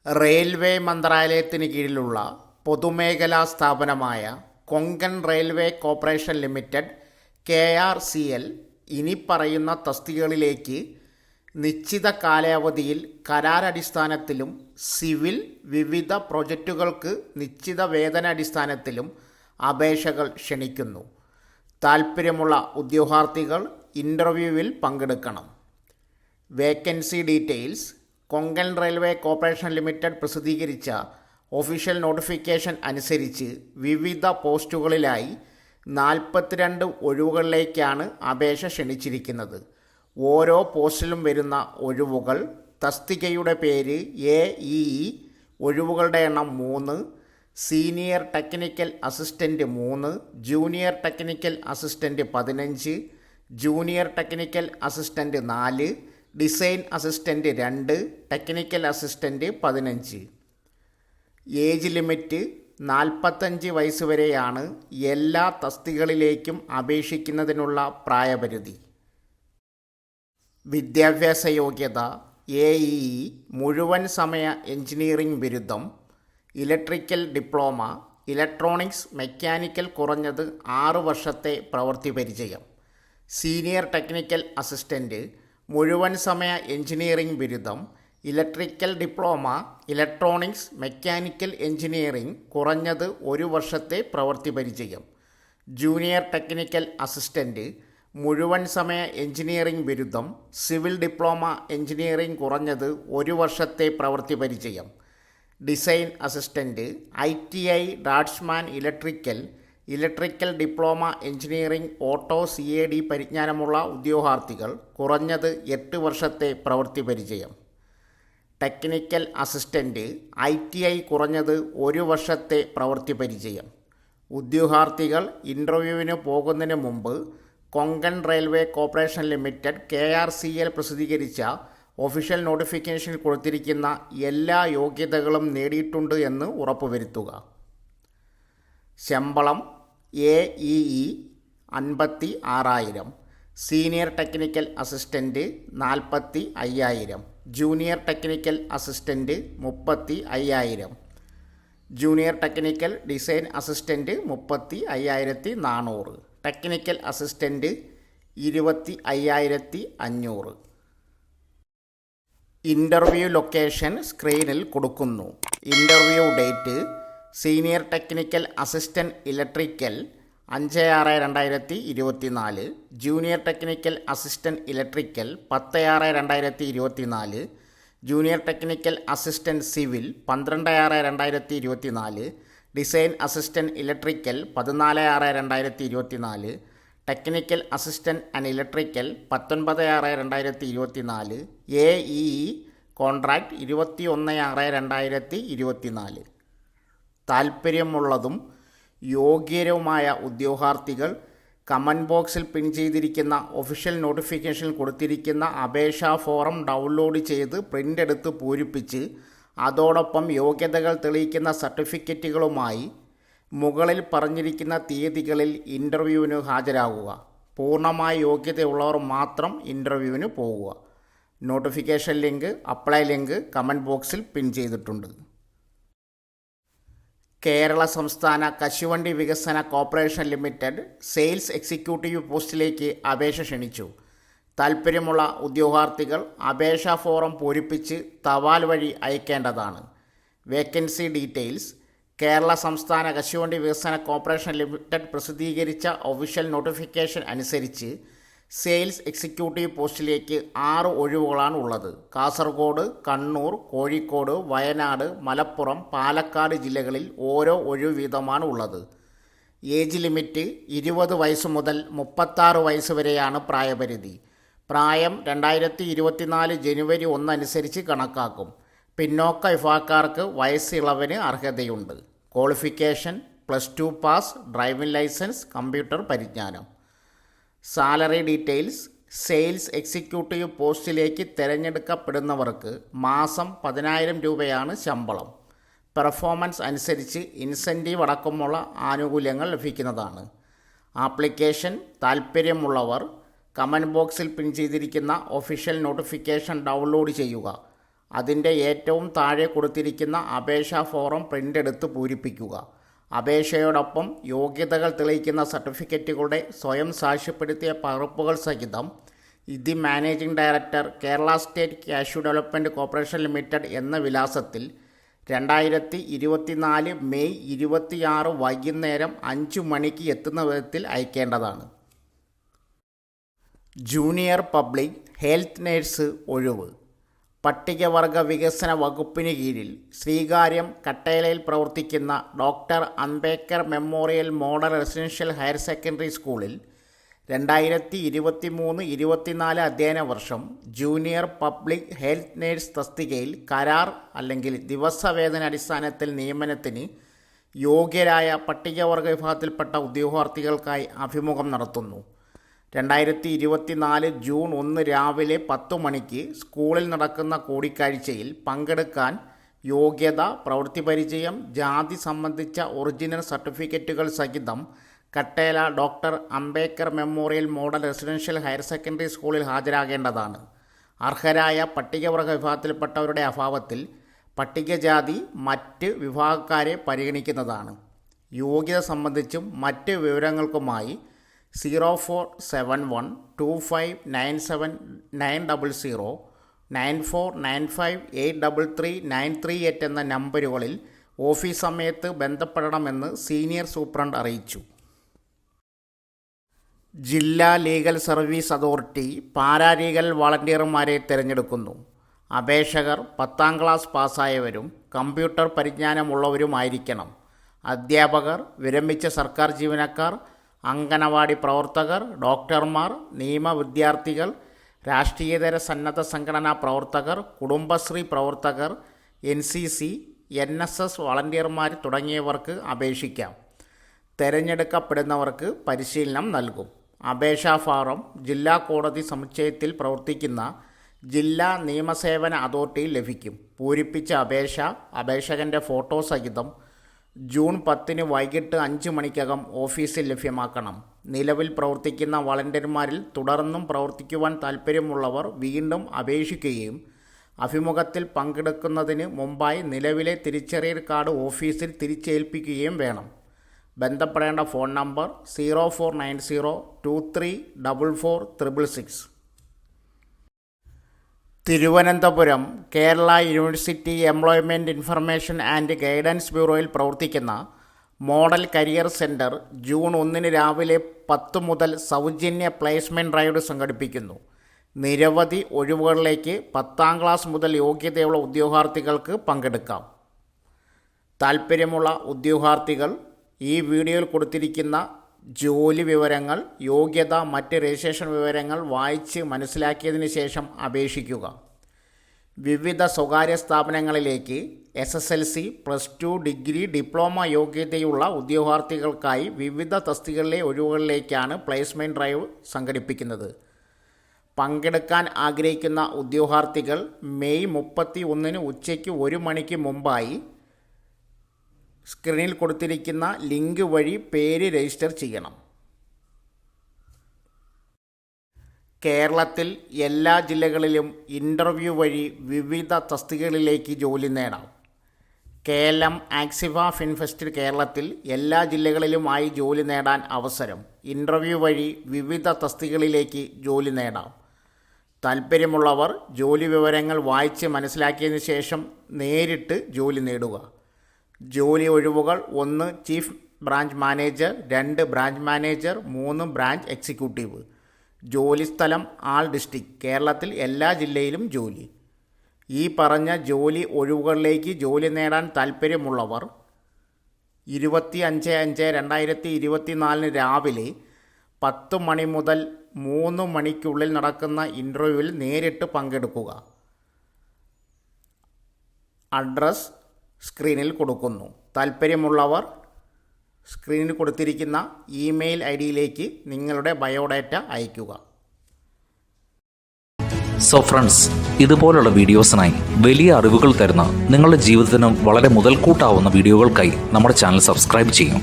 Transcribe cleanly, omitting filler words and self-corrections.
Railway മന്ത്രാലയത്തിന് കീഴിലുള്ള പൊതുമേഖലാ സ്ഥാപനമായ Konkan railway corporation limited (KRCL) ഇനിപ്പറയുന്ന തസ്തികകളിലേക്ക് നിശ്ചിത കാലാവധിയിൽ കരാറടിസ്ഥാനത്തിലും സിവിൽ വിവിധ പ്രൊജക്റ്റുകൾക്ക് നിശ്ചിത വേതനാടിസ്ഥാനത്തിലും അപേക്ഷകൾ ക്ഷണിക്കുന്നു. താൽപ്പര്യമുള്ള ഉദ്യോഗാർത്ഥികൾ ഇൻ്റർവ്യൂവിൽ പങ്കെടുക്കണം. Vacancy details. Konkan railway corporation limited പ്രസിദ്ധീകരിച്ച ഒഫീഷ്യൽ നോട്ടിഫിക്കേഷൻ അനുസരിച്ച് വിവിധ പോസ്റ്റുകളിലായി 42 ഒഴിവുകളിലേക്കാണ് അപേക്ഷ ക്ഷണിച്ചിരിക്കുന്നത്. ഓരോ പോസ്റ്റിലും വരുന്ന ഒഴിവുകൾ: തസ്തികയുടെ പേര് AEE, ഒഴിവുകളുടെ എണ്ണം 3, senior technical assistant 3, junior technical assistant 15, junior technical assistant 4, design assistant 2, technical assistant 15. Age limit 45 വയസ്സ് വരെയാണ് എല്ലാ തസ്തികകളിലേക്കും അപേക്ഷിക്കുന്നതിനുള്ള പ്രായപരിധി. വിദ്യാഭ്യാസ യോഗ്യത: AEE, മുഴുവൻ സമയ എഞ്ചിനീയറിംഗ് ബിരുദം, ഇലക്ട്രിക്കൽ ഡിപ്ലോമ, ഇലക്ട്രോണിക്സ് മെക്കാനിക്കൽ കുറഞ്ഞത് 6 വർഷത്തെ പ്രവൃത്തി പരിചയം. സീനിയർ ടെക്നിക്കൽ അസിസ്റ്റൻ്റ്, മുഴുവൻ സമയ എഞ്ചിനീയറിംഗ് ബിരുദം, electrical diploma, electronics mechanical engineering കുറഞ്ഞത് 1 വർഷത്തെ പ്രവൃത്തി പരിചയം. ജൂനിയർ ടെക്നിക്കൽ അസിസ്റ്റൻ്റ്, മുഴുവൻ സമയ എഞ്ചിനീയറിംഗ് ബിരുദം, സിവിൽ ഡിപ്ലോമ എഞ്ചിനീയറിംഗ് കുറഞ്ഞത് 1 വർഷത്തെ പ്രവൃത്തി പരിചയം. Design assistant, ITI draftsman electrical diploma engineering auto CAD പരിജ്ഞാനമുള്ള ഉദ്യോഗാർത്ഥികൾ കുറഞ്ഞത് 8 വർഷത്തെ പ്രവൃത്തി പരിചയം. ടെക്നിക്കൽ അസിസ്റ്റൻ്റ്, ITI കുറഞ്ഞത് 1 വർഷത്തെ പ്രവൃത്തി പരിചയം. ഉദ്യോഗാർത്ഥികൾ ഇൻ്റർവ്യൂവിന് പോകുന്നതിന് മുമ്പ് Konkan railway corporation limited KRCL പ്രസിദ്ധീകരിച്ച ഒഫീഷ്യൽ നോട്ടിഫിക്കേഷനിൽ കൊടുത്തിരിക്കുന്ന എല്ലാ യോഗ്യതകളും നേടിയിട്ടുണ്ട് എന്ന് ഉറപ്പുവരുത്തുക. ശമ്പളം: AEE 56,000, senior technical assistant 45,000, junior technical assistant 35,000, junior technical design assistant 35,400, technical assistant 25,500. Interview location സ്ക്രീനിൽ കൊടുക്കുന്നു. Interview date: senior technical assistant electrical 5/6/2024, junior technical assistant electrical 10/6/2024, junior technical assistant civil 12/6/2024, design assistant electrical 14/6/2024, technical assistant and electrical 19/6/2024, AEE contract 21/6/2024. താൽപ്പര്യമുള്ളതും യോഗ്യരുമായ ഉദ്യോഗാർത്ഥികൾ comment ബോക്സിൽ പിൻ ചെയ്തിരിക്കുന്ന official നോട്ടിഫിക്കേഷനിൽ കൊടുത്തിരിക്കുന്ന അപേക്ഷാ forum download ചെയ്ത് print എടുത്ത് പൂരിപ്പിച്ച് അതോടൊപ്പം യോഗ്യതകൾ തെളിയിക്കുന്ന സർട്ടിഫിക്കറ്റുകളുമായി മുകളിൽ പറഞ്ഞിരിക്കുന്ന തീയതികളിൽ ഇൻ്റർവ്യൂവിന് ഹാജരാകുക. പൂർണ്ണമായ യോഗ്യതയുള്ളവർ മാത്രം ഇൻ്റർവ്യൂവിന് പോകുക. Notification link, apply link comment ബോക്സിൽ പിൻ ചെയ്തിട്ടുണ്ട്. കേരള സംസ്ഥാന കശുവണ്ടി വികസന കോർപ്പറേഷൻ ലിമിറ്റഡ് സെയിൽസ് എക്സിക്യൂട്ടീവ് പോസ്റ്റിലേക്ക് അപേക്ഷ ക്ഷണിച്ചു. താൽപ്പര്യമുള്ള ഉദ്യോഗാർത്ഥികൾ അപേക്ഷാ ഫോറം പൂരിപ്പിച്ച് തപാൽ വഴി അയക്കേണ്ടതാണ്. Vacancy details. കേരള സംസ്ഥാന കശുവണ്ടി വികസന കോർപ്പറേഷൻ ലിമിറ്റഡ് പ്രസിദ്ധീകരിച്ച ഒഫീഷ്യൽ നോട്ടിഫിക്കേഷൻ അനുസരിച്ച് സെയിൽസ് എക്സിക്യൂട്ടീവ് പോസ്റ്റിലേക്ക് 6 ഒഴിവുകളാണ് ഉള്ളത്. കാസർഗോഡ്, കണ്ണൂർ, കോഴിക്കോട്, വയനാട്, മലപ്പുറം, പാലക്കാട് ജില്ലകളിൽ ഓരോ ഒഴിവ് വീതമാണ് ഉള്ളത്. ഏജ് ലിമിറ്റ് 20 വയസ്സ് മുതൽ 36 വയസ്സ് വരെയാണ് പ്രായപരിധി. പ്രായം 2024 ജനുവരി 1 അനുസരിച്ച് കണക്കാക്കും. പിന്നോക്ക വിഭാഗക്കാർക്ക് വയസ്സ് ഇളവിന് അർഹതയുണ്ട്. Qualification: +2 pass, driving licence, computer പരിജ്ഞാനം. Salary details. സെയിൽസ് എക്സിക്യൂട്ടീവ് പോസ്റ്റിലേക്ക് തിരഞ്ഞെടുക്കപ്പെടുന്നവർക്ക് മാസം 10,000 രൂപയാണ് ശമ്പളം. പെർഫോമൻസ് അനുസരിച്ച് ഇൻസെൻറ്റീവ് അടക്കമുള്ള ആനുകൂല്യങ്ങൾ ലഭിക്കുന്നതാണ്. ആപ്ലിക്കേഷൻ: താൽപ്പര്യമുള്ളവർ കമൻറ്റ് ബോക്സിൽ പിൻ ചെയ്തിരിക്കുന്ന ഒഫീഷ്യൽ നോട്ടിഫിക്കേഷൻ ഡൗൺലോഡ് ചെയ്യുക. അതിൻ്റെ ഏറ്റവും താഴെ കൊടുത്തിരിക്കുന്ന അപേക്ഷാ ഫോറം പ്രിൻ്റ് എടുത്ത് പൂരിപ്പിക്കുക. അപേക്ഷയോടൊപ്പം യോഗ്യതകൾ തെളിയിക്കുന്ന സർട്ടിഫിക്കറ്റുകളുടെ സ്വയം സാക്ഷ്യപ്പെടുത്തിയ പകർപ്പുകൾ സഹിതം the managing director, Kerala state cashew development corporation limited എന്ന വിലാസത്തിൽ 2024 മെയ് 26 വൈകുന്നേരം 5 മണിക്ക് എത്തുന്ന വിധത്തിൽ അയക്കേണ്ടതാണ്. ജൂനിയർ പബ്ലിക് ഹെൽത്ത് നേഴ്സ് ഒഴിവ്. പട്ടികവർഗ വികസന വകുപ്പിന് കീഴിൽ ശ്രീകാര്യം കട്ടേലയിൽ പ്രവർത്തിക്കുന്ന doctor Ambedkar memorial model residential higher secondary സ്കൂളിൽ 2023-24 അധ്യയന വർഷം ജൂനിയർ പബ്ലിക് ഹെൽത്ത് നേഴ്സ് തസ്തികയിൽ കരാർ അല്ലെങ്കിൽ ദിവസവേതന അടിസ്ഥാനത്തിൽ നിയമനത്തിന് യോഗ്യരായ പട്ടികവർഗ വിഭാഗത്തിൽപ്പെട്ട ഉദ്യോഗാർത്ഥികൾക്കായി അഭിമുഖം നടത്തുന്നു. 2024 ജൂൺ 1 രാവിലെ 10 മണിക്ക് സ്കൂളിൽ നടക്കുന്ന കൂടിക്കാഴ്ചയിൽ പങ്കെടുക്കാൻ യോഗ്യത, പ്രവൃത്തി പരിചയം, ജാതി സംബന്ധിച്ച ഒറിജിനൽ സർട്ടിഫിക്കറ്റുകൾ സഹിതം Kattela doctor Ambedkar memorial model residential higher secondary സ്കൂളിൽ ഹാജരാകേണ്ടതാണ്. അർഹരായ പട്ടികവർഗ വിഭാഗത്തിൽപ്പെട്ടവരുടെ അഭാവത്തിൽ പട്ടികജാതി മറ്റ് വിഭാഗക്കാരെ പരിഗണിക്കുന്നതാണ്. യോഗ്യത സംബന്ധിച്ചും മറ്റ് വിവരങ്ങൾക്കുമായി 0471259790 9495833938 എന്ന നമ്പറുകളിൽ ഓഫീസ് സമയത്ത് ബന്ധപ്പെടണമെന്ന് സീനിയർ സൂപ്രണ്ട് അറിയിച്ചു. ജില്ലാ ലീഗൽ സർവീസ് അതോറിറ്റി പാരാലീഗൽ വളണ്ടിയർമാരെ തിരഞ്ഞെടുക്കുന്നു. അപേക്ഷകർ 10ാം ക്ലാസ് പാസ്സായവരും കമ്പ്യൂട്ടർ പരിജ്ഞാനമുള്ളവരുമായിരിക്കണം. അധ്യാപകർ, വിരമിച്ച സർക്കാർ ജീവനക്കാർ, അംഗനവാടി പ്രവർത്തകർ, ഡോക്ടർമാർ, നിയമ വിദ്യാർത്ഥികൾ, രാഷ്ട്രീയതര സന്നദ്ധ സംഘടനാ പ്രവർത്തകർ, കുടുംബശ്രീ പ്രവർത്തകർ, NCC, NSS വളണ്ടിയർമാർ തുടങ്ങിയവർക്ക് അപേക്ഷിക്കാം. തിരഞ്ഞെടുക്കപ്പെടുന്നവർക്ക് പരിശീലനം നൽകും. അപേക്ഷാ ഫോറം ജില്ലാ കോടതി സമുച്ചയത്തിൽ പ്രവർത്തിക്കുന്ന ജില്ലാ നിയമസേവന അതോറിറ്റിയിൽ ലഭിക്കും. പൂരിപ്പിച്ച അപേക്ഷ അപേക്ഷകൻ്റെ ഫോട്ടോ സഹിതം ജൂൺ 10 വൈകിട്ട് 5 മണിക്കകം ഓഫീസിൽ ലഭ്യമാക്കണം. നിലവിൽ പ്രവർത്തിക്കുന്ന വളണ്ടിയർമാരിൽ തുടർന്നും പ്രവർത്തിക്കുവാൻ താൽപ്പര്യമുള്ളവർ വീണ്ടും അപേക്ഷിക്കുകയും അഭിമുഖത്തിൽ പങ്കെടുക്കുന്നതിന് മുമ്പായി നിലവിലെ തിരിച്ചറിയൽ കാർഡ് ഓഫീസിൽ തിരിച്ചേൽപ്പിക്കുകയും വേണം. ബന്ധപ്പെടേണ്ട phone number 0490234466. Thiruvananthapuram Kerala university employment information and guidance ബ്യൂറോയിൽ പ്രവർത്തിക്കുന്ന മോഡൽ കരിയർ സെൻറ്റർ ജൂൺ 1 രാവിലെ 10 മുതൽ സൗജന്യ പ്ലേസ്മെൻറ്റ് ഡ്രൈവ് സംഘടിപ്പിക്കുന്നു. നിരവധി ഒഴിവുകളിലേക്ക് 10ാം ക്ലാസ് മുതൽ യോഗ്യതയുള്ള ഉദ്യോഗാർത്ഥികൾക്ക് പങ്കെടുക്കാം. താൽപ്പര്യമുള്ള ഉദ്യോഗാർത്ഥികൾ ഈ വീഡിയോയിൽ കൊടുത്തിരിക്കുന്ന ജോലി വിവരങ്ങൾ, യോഗ്യത, മറ്റ് രജിസ്ട്രേഷൻ വിവരങ്ങൾ വായിച്ച് മനസ്സിലാക്കിയതിന് ശേഷം അപേക്ഷിക്കുക. വിവിധ സ്വകാര്യ സ്ഥാപനങ്ങളിലേക്ക് SSLC, +2, ഡിഗ്രി, ഡിപ്ലോമ യോഗ്യതയുള്ള ഉദ്യോഗാർത്ഥികൾക്കായി വിവിധ തസ്തികകളിലെ ഒഴിവുകളിലേക്കാണ് പ്ലേസ്മെൻറ്റ് ഡ്രൈവ് സംഘടിപ്പിക്കുന്നത്. പങ്കെടുക്കാൻ ആഗ്രഹിക്കുന്ന ഉദ്യോഗാർത്ഥികൾ മെയ് 31 ഉച്ചയ്ക്ക് 1 മണിക്ക് മുമ്പായി സ്ക്രീനിൽ കൊടുത്തിരിക്കുന്ന ലിങ്ക് വഴി പേര് രജിസ്റ്റർ ചെയ്യണം. കേരളത്തിൽ എല്ലാ ജില്ലകളിലും ഇൻ്റർവ്യൂ വഴി വിവിധ തസ്തികകളിലേക്ക് ജോലി നേടാം. KLM ആക്സിഫ ഫിൻഫെസ്റ്റിൽ കേരളത്തിൽ എല്ലാ ജില്ലകളിലുമായി ജോലി നേടാൻ അവസരം. ഇൻ്റർവ്യൂ വഴി വിവിധ തസ്തികകളിലേക്ക് ജോലി നേടാം. താൽപ്പര്യമുള്ളവർ ജോലി വിവരങ്ങൾ വായിച്ച് മനസ്സിലാക്കിയതിന് ശേഷം നേരിട്ട് ജോലി നേടുക. ജോലി ഒഴിവുകൾ: 1 chief branch manager, 2 branch manager, 3 branch executive. ജോലിസ്ഥലം ആൾ ഡിസ്ട്രിക്ട്. കേരളത്തിൽ എല്ലാ ജില്ലയിലും ജോലി. ഈ പറഞ്ഞ ജോലി ഒഴിവുകളിലേക്ക് ജോലി നേടാൻ താൽപ്പര്യമുള്ളവർ 25/5/2024 രാവിലെ 10 മണി മുതൽ 3 മണിക്കുള്ളിൽ നടക്കുന്ന ഇൻ്റർവ്യൂവിൽ നേരിട്ട് പങ്കെടുക്കുക. അഡ്രസ് സ്ക്രീനിൽ കൊടുക്കുന്നു. താൽപ്പര്യമുള്ളവർ സ്ക്രീനിൽ കൊടുത്തിരിക്കുന്ന ഇമെയിൽ ഐഡിയിലേക്ക് നിങ്ങളുടെ ബയോഡാറ്റ അയയ്ക്കുക. സോ ഫ്രണ്ട്സ്, ഇതുപോലുള്ള വീഡിയോസിനായി വലിയ അറിവുകൾ തരുന്ന നിങ്ങളുടെ ജീവിതത്തിന് വളരെ മുതൽക്കൂട്ടാവുന്ന വീഡിയോകൾക്കായി നമ്മുടെ ചാനൽ സബ്സ്ക്രൈബ് ചെയ്യും.